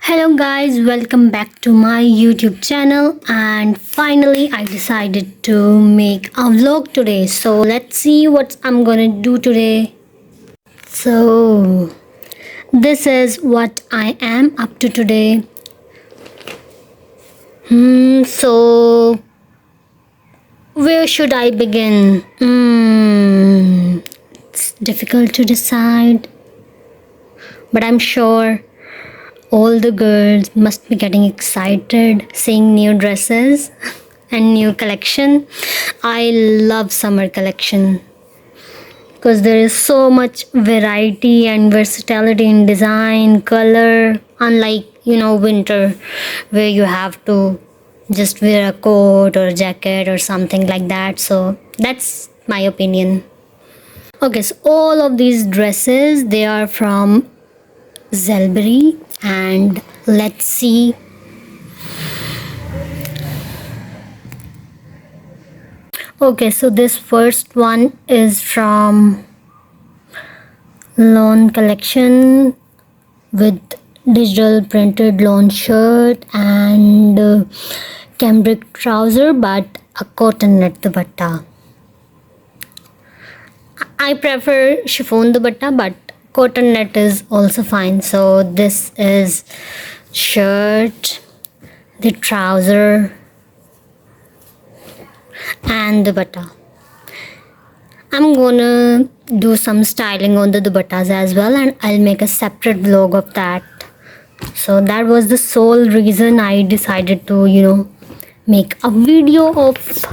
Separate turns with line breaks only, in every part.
Hello guys, welcome back to my YouTube channel, and finally I decided to make a vlog today. So let's see what I'm gonna do today. So this is what I am up to today. So where should I begin? It's difficult to decide, but I'm sure all the girls must be getting excited seeing new dresses and new collection. I love summer collection because there is so much variety and versatility in design, color, unlike winter where you have to just wear a coat or jacket or something like that. So that's my opinion. Okay, so all of these dresses, they are from Zelberry, and let's see. Okay, so this first one is from Lawn Collection with digital printed lawn shirt and cambric trouser, but a cotton net dupatta. I prefer chiffon dupatta, but cotton net is also fine. So this is shirt, the trouser, and dupatta. I'm gonna do some styling on the dupattas as well, and I'll make a separate vlog of that. So that was the sole reason I decided to make a video of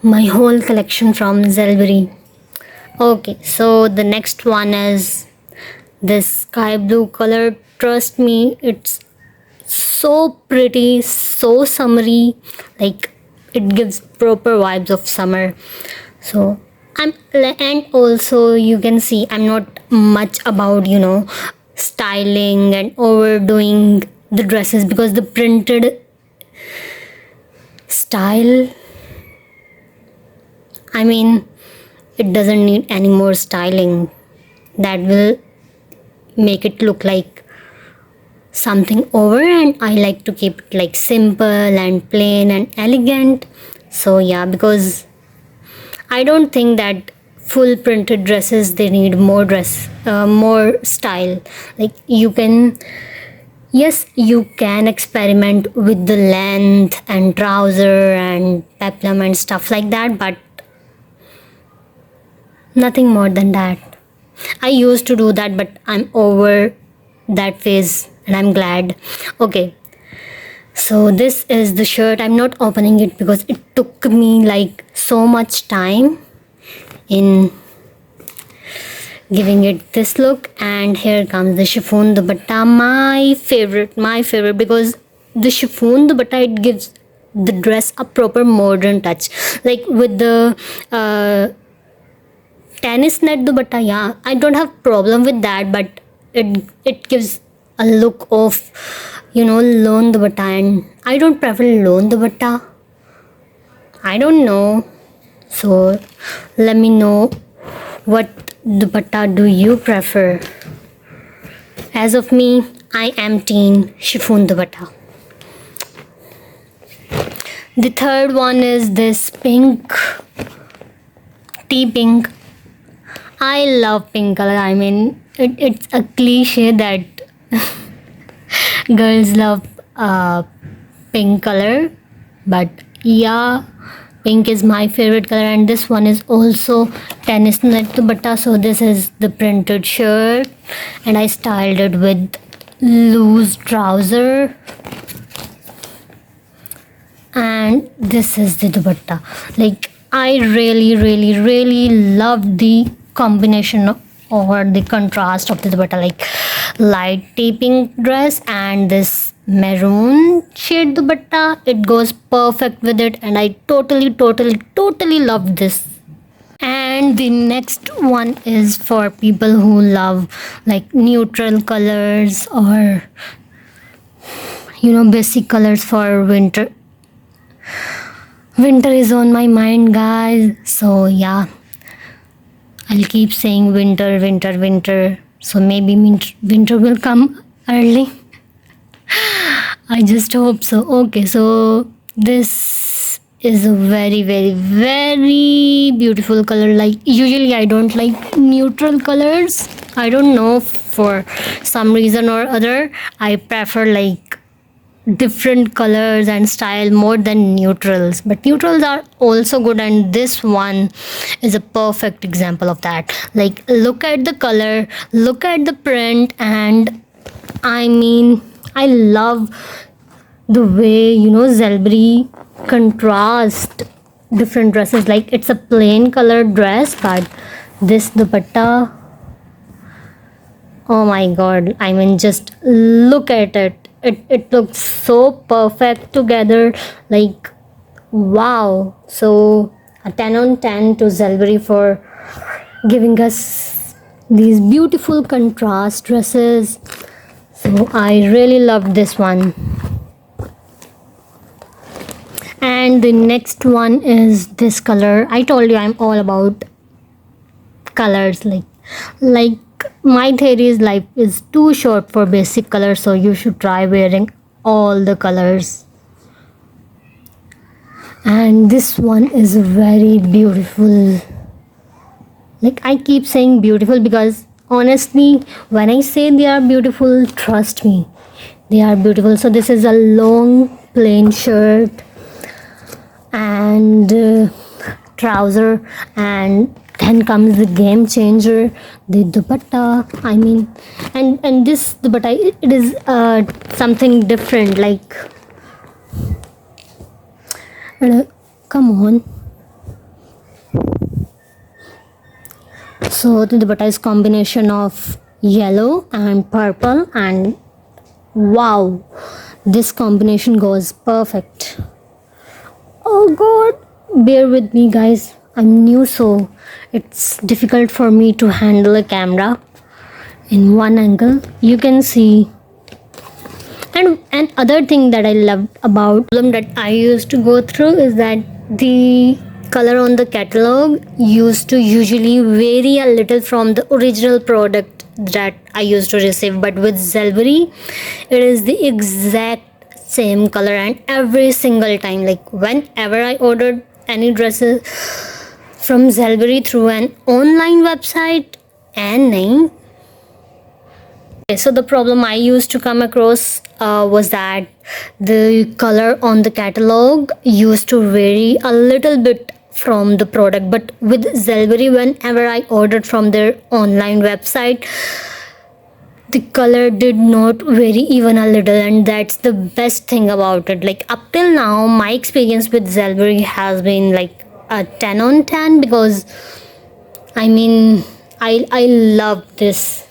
my whole collection from Zelberry. Okay, so the next one is this sky blue color. Trust me, it's so pretty, so summery, like it gives proper vibes of summer. So and also you can see I'm not much about styling and overdoing the dresses, because the printed style, I mean, it doesn't need any more styling. That will make it look like something over, and I like to keep it like simple and plain and elegant. So yeah, because I don't think that full printed dresses, they need more style. Like you can experiment with the length and trouser and peplum and stuff like that, but nothing more than that. I used to do that, but I'm over that phase and I'm glad. Okay, so this is the shirt. I'm not opening it because it took me like so much time in giving it this look. And here comes the chiffon dupatta, my favorite, because the chiffon dupatta, it gives the dress a proper modern touch, like with the tennis net dupatta. Yeah, I don't have problem with that, but it gives a look of lawn dupatta, and I don't prefer lawn dupatta. I don't know, so let me know what dupatta do you prefer. As of me, I am teen chiffon dupatta. The third one is this pink, tea pink. I love pink color. I mean, it's a cliche that girls love pink color, but yeah, pink is my favorite color. And this one is also tennis net dupatta. So this is the printed shirt, and I styled it with loose trouser, and this is the dupatta. Like I really love the combination or the contrast of the dupatta, like light taping dress and this maroon shade dupatta. It goes perfect with it, and I totally love this. And the next one is for people who love like neutral colors, or basic colors for winter. Winter is on my mind, guys. So yeah, I'll keep saying winter. So maybe winter will come early. I just hope so. Okay, so this is a very, very, very beautiful color. Like, usually I don't like neutral colors. I don't know, for some reason or other. I prefer like different colors and style more than neutrals, but neutrals are also good, and this one is a perfect example of that. Like, look at the color, look at the print, and I mean, I love the way, Zelbury contrast different dresses. Like, it's a plain colored dress, but this dupatta, oh my god, I mean, just look at it. It looks so perfect together. Like, wow. So, a 10 on 10 to Zelbury for giving us these beautiful contrast dresses. So, I really loved this one. And the next one is this color. I told you I'm all about colors. Like my theory is life is too short for basic colors, so you should try wearing all the colors. And this one is very beautiful. Like, I keep saying beautiful because honestly, when I say they are beautiful, trust me, they are beautiful. So this is a long plain shirt and trouser, and then comes the game changer, the dupatta. I mean, and this dupatta, it is something different. Like, come on. So the dupatta is combination of yellow and purple, and wow, this combination goes perfect. Oh god, bear with me guys, I'm new, so it's difficult for me to handle a camera in one angle. You can see. And other thing that I love about them that I used to go through is that the color on the catalog used to usually vary a little from the original product that I used to receive, but with Zelbury it is the exact same color, and every single time, like whenever I ordered any dresses from Zelbury through an online website, and nahi. So the problem I used to come across was that the color on the catalog used to vary a little bit from the product, but with Zelbury, whenever I ordered from their online website, the color did not vary even a little, and that's the best thing about it. Like, up till now, my experience with Zelbury has been like a 10 on 10, because I mean, I love this.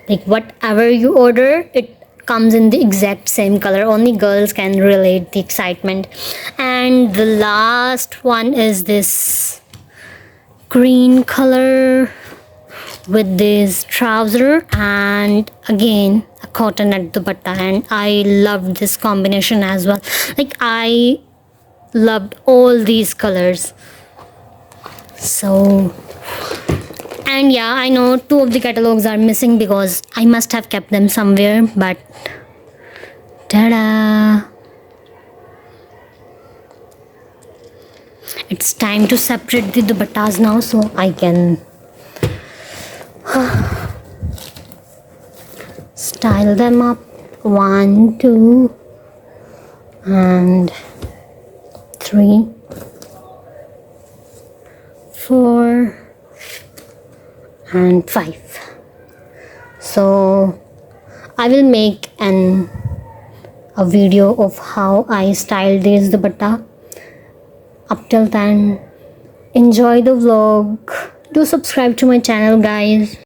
Like, whatever you order, it comes in the exact same color. Only girls can relate the excitement. And the last one is this green color with this trouser, and again a cotton at dupatta, and I loved this combination as well. Like, I loved all these colors. So, and yeah, I know 2 of the catalogs are missing because I must have kept them somewhere, but ta-da! It's time to separate the dupattas now, so I can style them up. 1, 2, and 3, 4, and 5. So I will make a video of how I styled this dupatta. Up till then, enjoy the vlog. Do subscribe to my channel, guys.